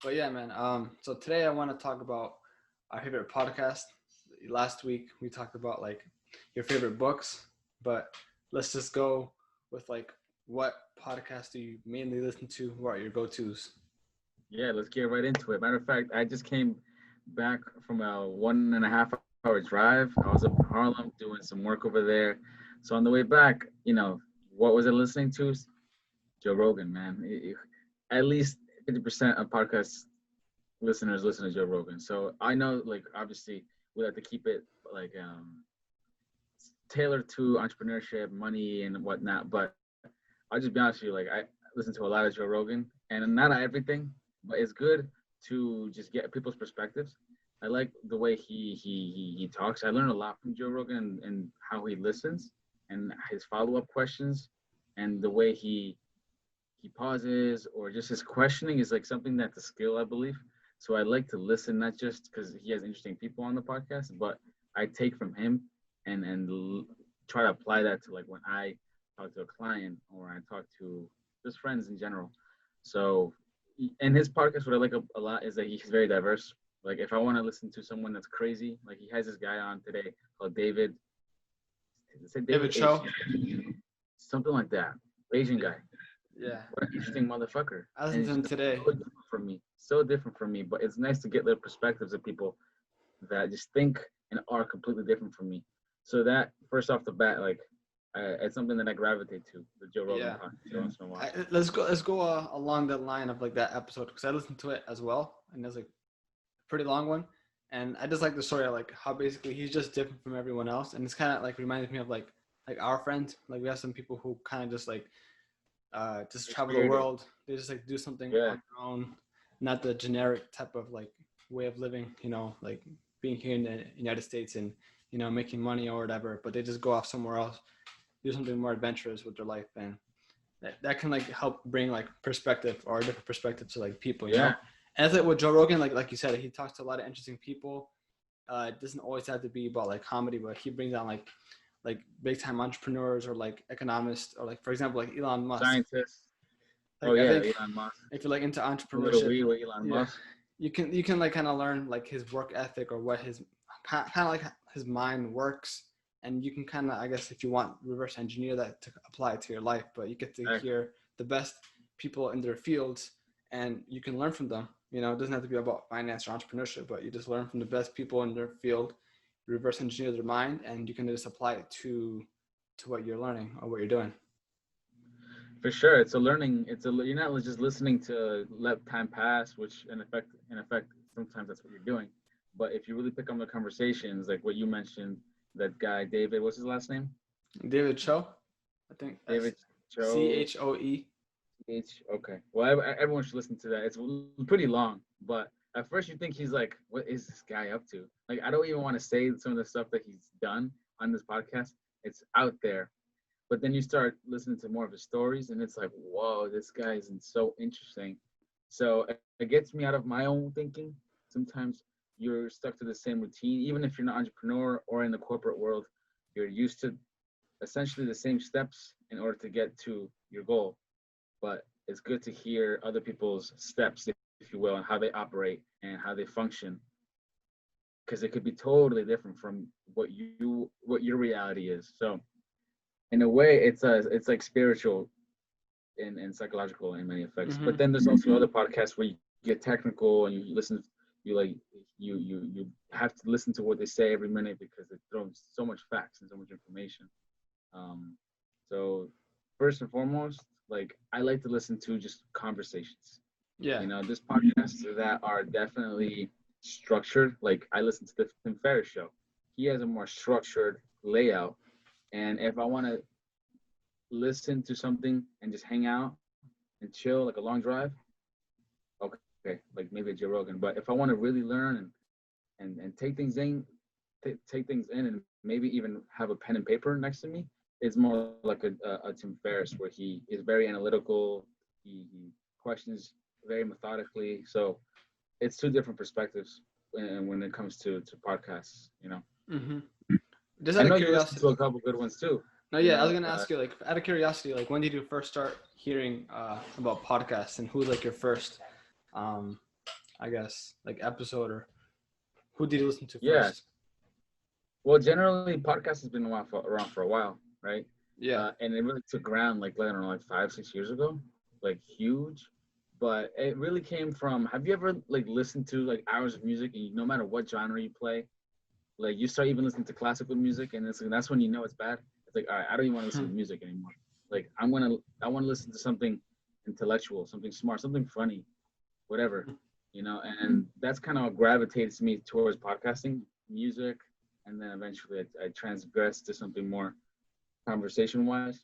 But yeah, man. So today I want to talk about our favorite podcast. Last week we talked about like your favorite books, but let's just go with like what podcast do you mainly listen to? What are your go-tos? Yeah, let's get right into it. Matter of fact, I just came back from a 1.5 hour drive. I was up in Harlem doing some work over there. So on the way back, what was I listening to? Joe Rogan, man. At least 50% of podcast listeners listen to Joe Rogan. So I know, like, obviously, we have to keep it like tailored to entrepreneurship, money, and whatnot. But I'll just be honest with you, like, I listen to a lot of Joe Rogan, and not everything, but it's good to just get people's perspectives. I like the way he talks. I learn a lot from Joe Rogan and how he listens and his follow-up questions and the way he pauses or just his questioning is like something that's a skill, I believe. So I like to listen, not just because he has interesting people on the podcast, but I take from him and try to apply that to like when I talk to a client or I talk to just friends in general. So in his podcast, what I like a lot is that he's very diverse. Like if I want to listen to someone that's crazy, like he has this guy on today called David. Is it David Cho? Something like that. Asian guy. Yeah. What an interesting motherfucker. I listened to him today. So different from me. So different from me. But it's nice to get the perspectives of people that just think and are completely different from me. So that first off the bat, like it's something that I gravitate to, the Joe Rogan podcast. Let's go along the line of like that episode because I listened to it as well, and it's like a pretty long one. And I just like the story of like how basically he's just different from everyone else, and it's kind of like reminds me of like our friends. Like we have some people who kind of just like just travel the world. They just like do something on their own, not the generic type of like way of living. Like being here in the United States and making money or whatever. But they just go off somewhere else, do something more adventurous with their life, and that can like help bring like perspective or a different perspective to like people. You know? And I think with Joe Rogan, like you said, he talks to a lot of interesting people. It doesn't always have to be about like comedy, but he brings on like big time entrepreneurs or like economists or like for example like Elon Musk. Scientists. Like, Elon Musk. If you're like into entrepreneurship, with Elon Musk. you can like kind of learn like his work ethic or what his kind of like his mind works, and you can kind of, I guess, if you want, reverse engineer that to apply it to your life. But you get to hear the best people in their fields, and you can learn from them. It doesn't have to be about finance or entrepreneurship, but you just learn from the best people in their field, reverse engineer their mind, and you can just apply it to what you're learning or what you're doing. For sure, it's a learning. You're not just listening to let time pass, which in effect, sometimes that's what you're doing. But if you really pick up the conversations, like what you mentioned, that guy David, what's his last name? David Cho, I think. David Cho. Choe. Okay. Well, everyone should listen to that. It's pretty long, but at first you think he's like, what is this guy up to? Like, I don't even want to say some of the stuff that he's done on this podcast. It's out there. But then you start listening to more of his stories, and it's like, whoa, this guy is so interesting. So it gets me out of my own thinking. Sometimes you're stuck to the same routine. Even if you're an entrepreneur or in the corporate world, you're used to essentially the same steps in order to get to your goal. But it's good to hear other people's steps, if you will, and how they operate and how they function. Because it could be totally different from what your reality is. So in a way, it's like spiritual and psychological in many effects. Mm-hmm. But then there's also other podcasts where you get technical and you listen. You have to listen to what they say every minute because it throws so much facts and so much information. So first and foremost, like I like to listen to just conversations. Yeah. This podcasts that are definitely structured. Like I listen to the Tim Ferriss Show. He has a more structured layout. And if I want to listen to something and just hang out and chill, like a long drive, okay, like maybe a Joe Rogan. But if I want to really learn and take things in, and maybe even have a pen and paper next to me, it's more like a Tim Ferriss where he is very analytical. He questions very methodically. So it's two different perspectives when it comes to podcasts, Mm-hmm. Just out of curiosity, you listen to a couple good ones too. No, yeah, I was gonna ask you, like, out of curiosity, like, when did you first start hearing about podcasts, and who's like your first I guess, like episode, or who did you listen to Yeah. first? Well, generally, podcast has been around for a while, right? Yeah. And it really took ground like I don't know, like 5-6 years ago, like huge. But it really came from. Have you ever like listened to like hours of music, and no matter what genre you play, like you start even listening to classical music, and that's when you know it's bad. It's like, all right, I don't even want to listen to music anymore. Like I want to listen to something intellectual, something smart, something funny, whatever, And that's kind of what gravitates me towards podcasting, music, and then eventually I transgressed to something more conversation-wise.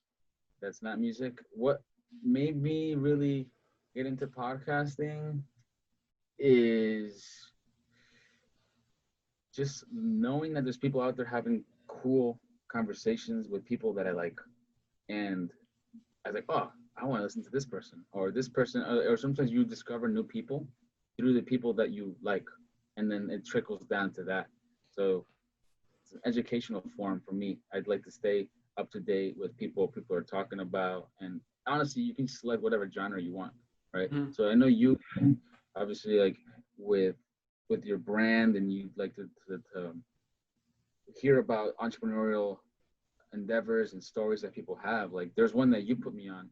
That's not music. What made me really get into podcasting is just knowing that there's people out there having cool conversations with people that I like. And I was like, oh, I want to listen to this person or this person. Or sometimes you discover new people through the people that you like. And then it trickles down to that. So it's an educational form for me. I'd like to stay up to date with people are talking about. And honestly, you can select whatever genre you want, right? Mm-hmm. So I know you obviously like with your brand, and you like to hear about entrepreneurial endeavors and stories that people have. Like there's one that you put me on,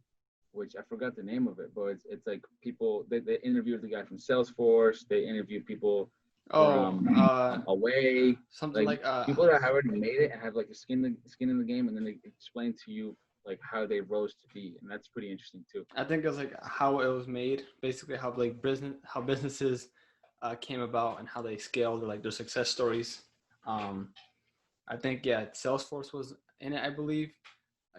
which I forgot the name of it, but it's like people they interviewed the guy from Salesforce. They interviewed people from away, something like people that have already made it and have like a skin in the game, and then they explain to you like how they rose to be, and that's pretty interesting too. I think it's like how it was made, basically how like businesses came about and how they scaled, or like their success stories. I think Salesforce was in it, I believe.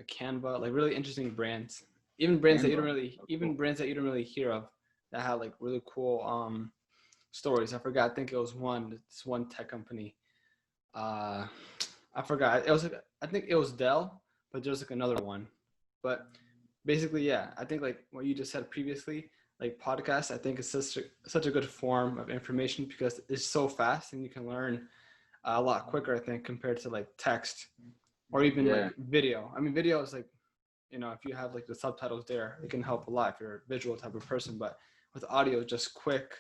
Canva, like really interesting brands, even brands that you don't really hear of, that had like really cool stories. I forgot. I think it was this one tech company. I forgot. It was like, I think it was Dell, but there's like another one. But basically, I think like what you just said previously, like podcasts, I think is such a good form of information because it's so fast and you can learn a lot quicker, I think, compared to like text or even like video. I mean, video is like, if you have like the subtitles there, it can help a lot if you're a visual type of person. But with audio, it's just quick,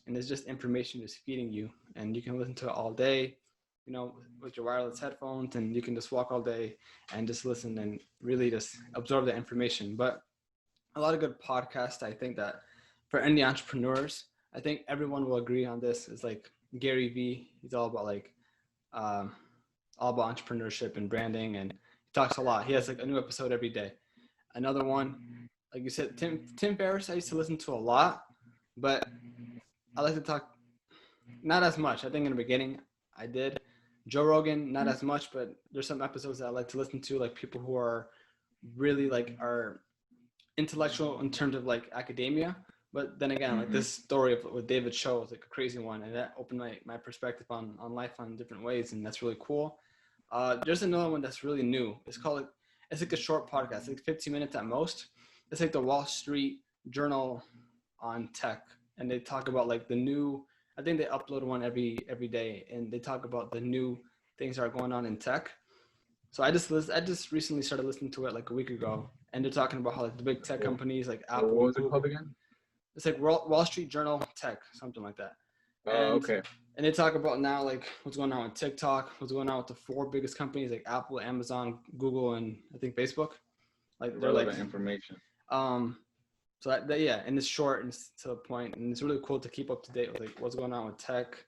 and it's just information just feeding you, and you can listen to it all day, with your wireless headphones, and you can just walk all day and just listen and really just absorb the information. But a lot of good podcasts, I think that for any entrepreneurs, I think everyone will agree on this, is like Gary Vee. He's all about like all about entrepreneurship and branding, and he talks a lot. He has like a new episode every day. Another one, like you said, Tim Ferriss, I used to listen to a lot, but I like to talk not as much. I think in the beginning I did. Joe Rogan, not as much, but there's some episodes that I like to listen to, like people who are really like are intellectual in terms of like academia. But then again, like this story with David Show is like a crazy one, and that opened my perspective on life on different ways, and that's really cool. There's another one that's really new. It's like a short podcast, like 15 minutes at most. It's like the Wall Street Journal on tech, and they talk about like the new. I think they upload one every day, and they talk about the new things that are going on in tech. So I just recently started listening to it like a week ago, and they're talking about how like the big tech companies like Apple. What was it called again? It's like Wall Street Journal Tech, something like that. Okay. And they talk about now like what's going on with TikTok, what's going on with the 4 biggest companies like Apple, Amazon, Google, and I think Facebook. Like they're relevant information. So and it's short and it's to the point, and it's really cool to keep up to date with like what's going on with tech.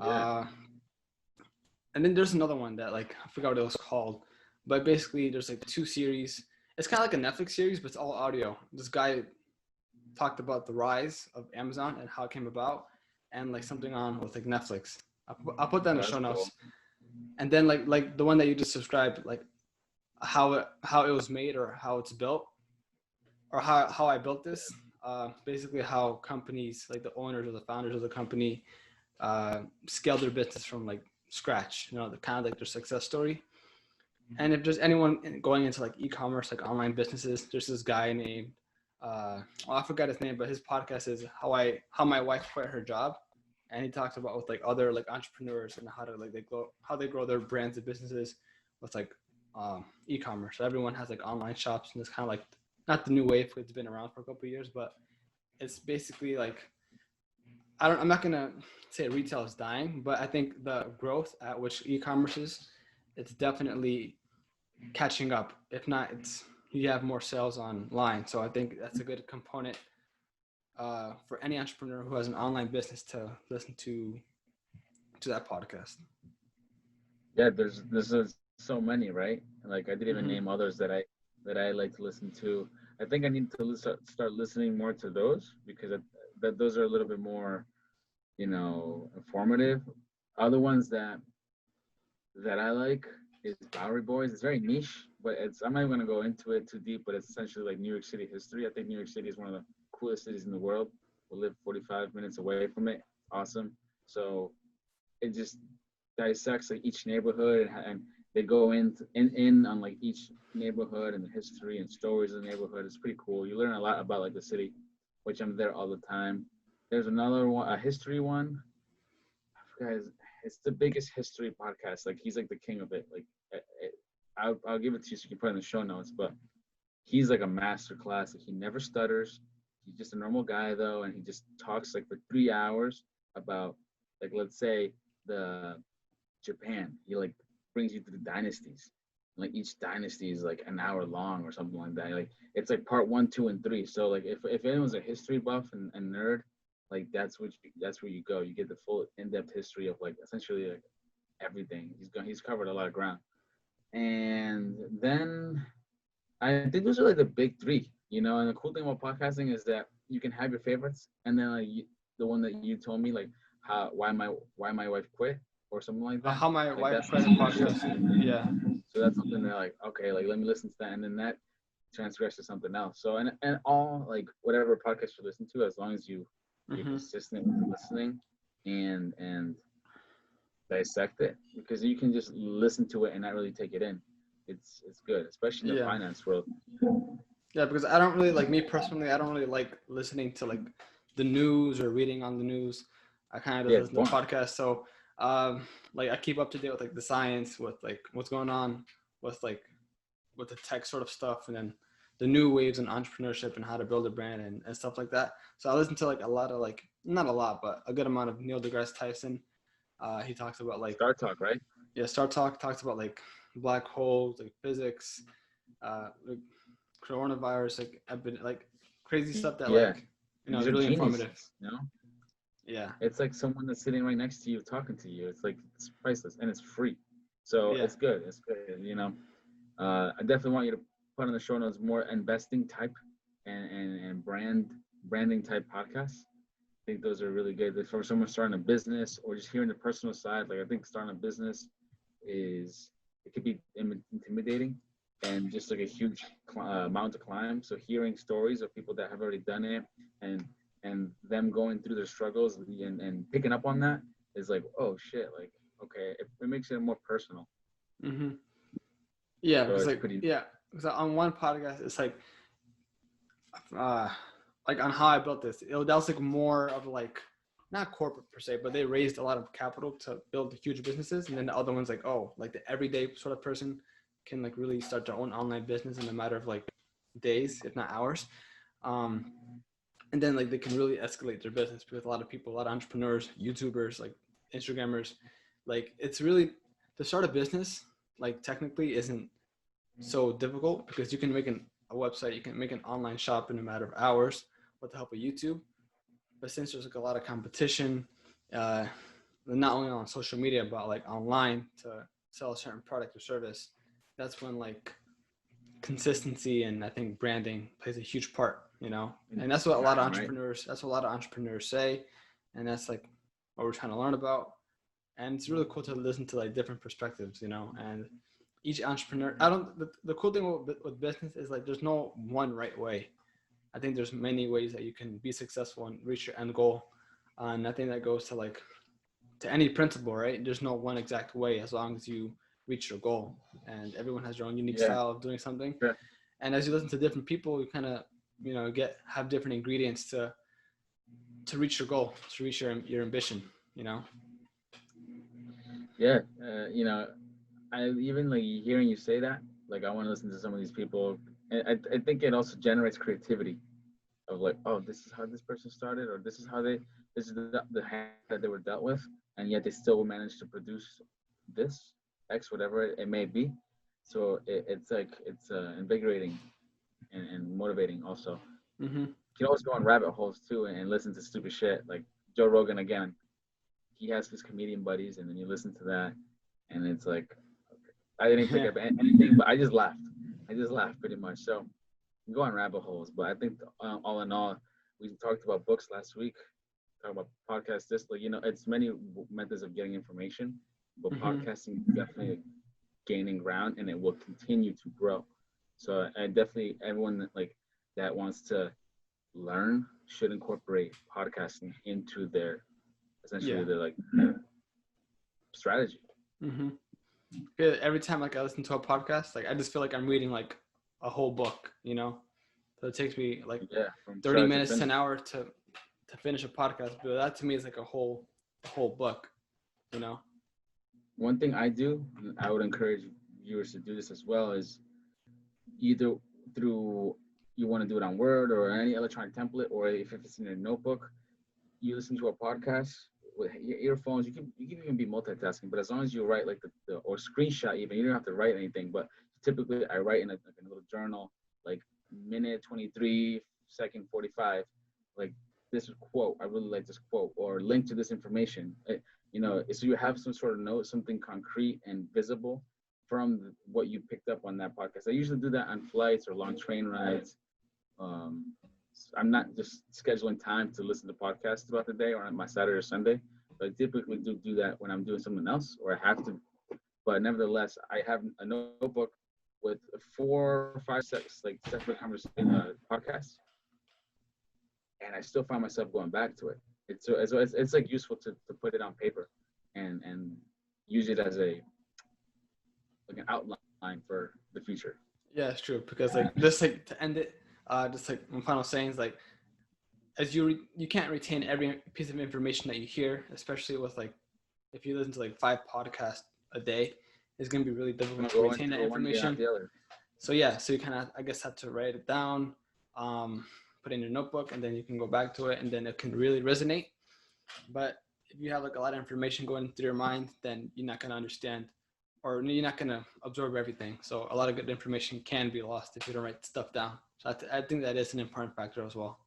And then there's another one that like I forgot what it was called, but basically there's like 2 series. It's kind of like a Netflix series, but it's all audio. This guy talked about the rise of Amazon and how it came about, and like something on with like Netflix. I'll put that in the show notes. Cool. And then like the one that you just described, like how it was made or how it's built, or how I built this. Basically how companies, like the owners or the founders of the company, scale their business from like scratch. The kind of like their success story. And if there's anyone going into like e-commerce, like online businesses, there's this guy named I forgot his name, but his podcast is how my wife quit her job, and he talks about with like other like entrepreneurs and how to like they grow their brands and businesses with like e-commerce. So everyone has like online shops, and it's kind of like not the new wave, it's been around for a couple of years, but it's basically like I'm not gonna say retail is dying, but I think the growth at which e-commerce is, it's definitely catching up. If not, it's you have more sales online. So I think that's a good component for any entrepreneur who has an online business to listen to that podcast. Yeah, there's so many, right? Like I didn't even Mm-hmm. name others that I like to listen to. I think I need to start listening more to those because that those are a little bit more, informative. Other ones that I like is Bowery Boys. It's very niche, but I'm not even gonna go into it too deep. But it's essentially like New York City history. I think New York City is one of the coolest cities in the world. We live 45 minutes away from it. Awesome. So it just dissects like each neighborhood and they go in on like each neighborhood and the history and stories of the neighborhood. It's pretty cool. You learn a lot about like the city, which I'm there all the time. There's another one, a history one. I forgot it's the biggest history podcast. Like he's like the king of it. Like I'll give it to you so you can put it in the show notes. But he's like a master class. Like, he never stutters. He's just a normal guy though, and he just talks like for 3 hours about like let's say the Japan. He like brings you through the dynasties. Like each dynasty is like an hour long or something like that. Like it's like part 1, 2, and 3. So like if anyone's a history buff and nerd, like that's where you go. You get the full in-depth history of like essentially like everything. He's covered a lot of ground. And then I think those are like the big three, And the cool thing about podcasting is that you can have your favorites, and then like the one that you told me, like why my wife quit or something like that. How my Like wife that's quit the podcast. Yeah. so that's something that like okay, like let me listen to that, and then that transgress to something else. So and all like whatever podcast you listen to, as long as you're Mm-hmm. consistent with listening and dissect it, because you can just listen to it and not really take it in. It's good, especially in the Yeah. finance world. Yeah, because I don't really like me personally. I don't really like listening to like the news or reading on the news. I kind of Yeah, just it's listen to boring. podcasts. So, like I keep up to date with like the science, with like what's going on with the tech sort of stuff, and then the new waves in entrepreneurship and how to build a brand and stuff like that. So I listen to like a lot of like not a lot, but a good amount of Neil Degrasse Tyson. He talks about like StarTalk, right? yeah, StarTalk talks about like black holes, like physics, like coronavirus, like crazy stuff that Yeah, like these is are really informative. geniuses. Yeah, It's like someone that's sitting right next to you talking to you. It's like it's priceless and it's free. So yeah, it's good. It's good. I definitely want you to put on the show notes more investing type and branding type podcasts. I think those are really good. For someone starting a business or just hearing the personal side, like I think starting a business it could be intimidating and just like a huge mountain to climb. So hearing stories of people that have already done it and them going through their struggles and picking up on that is like, oh shit, like okay, it makes it more personal. mm-hmm. Yeah, So because it's pretty. on one podcast it's uh like on how I built this. That was like more of like not corporate per se, but they raised a lot of capital to build huge businesses, and then the other one's like, oh, like the everyday sort of person can like really start their own online business in a matter of like days, if not hours. Um, and then like they can really escalate their business because a lot of people, a lot of entrepreneurs, YouTubers, like Instagrammers, like it's really to start a business. Like technically, isn't so difficult because you can make a website, you can make an online shop in a matter of hours with the help of YouTube. But since there's like a lot of competition, uh, not only on social media but like online to sell a certain product or service, that's when like consistency and I think branding plays a huge part, and that's what a lot of Time, right? entrepreneurs say, and that's like what we're trying to learn about. And it's really cool to listen to like different perspectives, and each entrepreneur, I don't, the cool thing with business is like there's no one right way. I think there's many ways that you can be successful and reach your end goal. And I think that goes to any principle, right? There's no one exact way as long as you reach your goal, and everyone has their own unique Yeah. style of doing something. Sure. And as you listen to different people, you kind of, have different ingredients to reach your goal, to reach your ambition, Yeah. I even like hearing you say that, like I want to listen to some of these people. And I think it also generates creativity of like, oh, this is how this person started, or this is how they this is the hand that they were dealt with, and yet they still managed to produce this X, whatever it may be. So it's like it's invigorating and motivating also. Mm-hmm. You can always go on rabbit holes too and listen to stupid shit. Like Joe Rogan again, he has his comedian buddies, and then you listen to that, and it's like, I didn't pick up anything, but I just laughed. Pretty much. So you go on rabbit holes, but I think all in all, we talked about books last week, talked about podcasts. This, like, it's many methods of getting information, but podcasting is definitely gaining ground, and it will continue to grow. So I definitely, everyone that wants to learn should incorporate podcasting into their essentially their strategy. Mm-hmm. Yeah, every time I listen to a podcast, I just feel like I'm reading a whole book, So it takes me 30 minutes to an hour to finish a podcast, but that to me is a whole book, One thing I do, and I would encourage viewers to do this as well, is either through, you want to do it on Word or any electronic template, or if it's in your notebook, you listen to a podcast with your earphones. You can even be multitasking, but as long as you write or screenshot, even, you don't have to write anything. But typically I write in a little journal, minute 23 second 45, this quote, I really like this quote, or link to this information. So you have some sort of note, something concrete and visible from what you picked up on that podcast. I usually do that on flights or long train rides. I'm not just scheduling time to listen to podcasts throughout the day or on my Saturday or Sunday, but I typically do that when I'm doing something else or I have to. But nevertheless, I have a notebook with 4 or 5 separate conversation podcasts, and I still find myself going back to it. It's useful to put it on paper and use it as an outline for the future. Yeah, it's true, because just to end it, just my final saying is as you can't retain every piece of information that you hear, especially with if you listen to 5 podcasts a day, it's going to be really difficult to retain that information. So you kind of, I guess, have to write it down, put it in your notebook, and then you can go back to it, and then it can really resonate. But if you have a lot of information going through your mind, then you're not going to understand, or you're not going to absorb everything. So a lot of good information can be lost if you don't write stuff down. So I think that is an important factor as well.